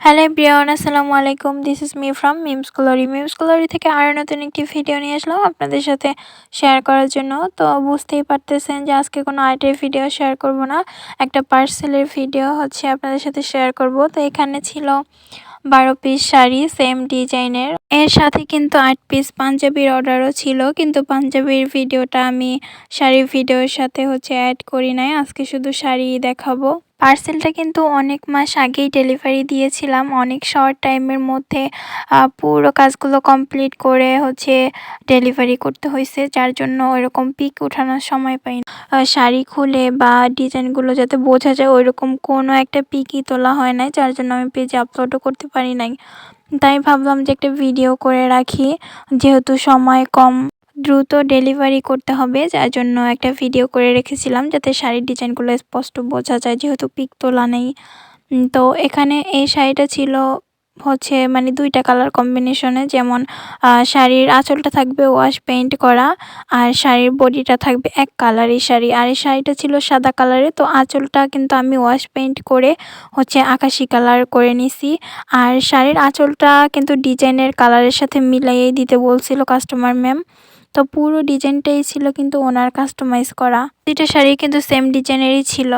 Hello everyone, আসসালামু আলাইকুম। This is me from memes glory. Memes glory থেকে আরও নতুন একটি ভিডিও নিয়ে আসলাম আপনাদের সাথে শেয়ার করার জন্য। তো বুঝতেই পারতেছেন যে আজকে কোনো আর্টের ভিডিও শেয়ার করব না, একটা পার্সেলের ভিডিও হচ্ছে আপনাদের সাথে শেয়ার করব। তো এখানে ছিল 12 পিস শাড়ি সেম ডিজাইনের, এর সাথে কিন্তু 8 পিস পাঞ্জাবির অর্ডারও ছিল, কিন্তু পাঞ্জাবির ভিডিওটা আমি শাড়ির ভিডিওর সাথে অ্যাড করি নাই। আজকে শুধু শাড়ি দেখাবো। পার্সেলটা কিন্তু অনেক মাস আগেই ডেলিভারি দিয়েছিলাম, অনেক শর্ট টাইমের মধ্যে পুরো কাজগুলো কমপ্লিট করে ডেলিভারি করতে হয়েছে, যার জন্য ওইরকম পিক ওঠানোর সময় পাই না। শাড়ি খুলে বা ডিজাইনগুলো যাতে বোঝা যায় ওইরকম কোনো একটা পিকই তোলা হয় নাই, যার জন্য আমি পেজে আপলোডও করতে পারি নাই। তাই ভাবলাম যে একটা ভিডিও করে রাখি, যেহেতু সময় কম, দ্রুত ডেলিভারি করতে হবে, যার জন্য একটা ভিডিও করে রেখেছিলাম যাতে শাড়ির ডিজাইনগুলো স্পষ্ট বোঝা যায়, যেহেতু পিক তোলা নেই। তো এখানে এই শাড়িটা ছিল মানে 2টা কালার কম্বিনেশনে, যেমন শাড়ির আঁচলটা থাকবে ওয়াশ পেইন্ট করা আর শাড়ির বডিটা থাকবে এক কালারের শাড়ি। আর এই শাড়িটা ছিল সাদা কালারে, তো আঁচলটা কিন্তু আমি ওয়াশ পেইন্ট করে আকাশি কালার করে নিছি। আর শাড়ির আঁচলটা কিন্তু ডিজাইনের কালারের সাথে মিলাইয়ে দিতে বলছিল কাস্টমার ম্যাম। তো পুরো ডিজাইনটাই ছিল কিন্তু ওনার কাস্টমাইজ করা। 2টা শাড়ি কিন্তু সেম ডিজাইনেরই ছিল।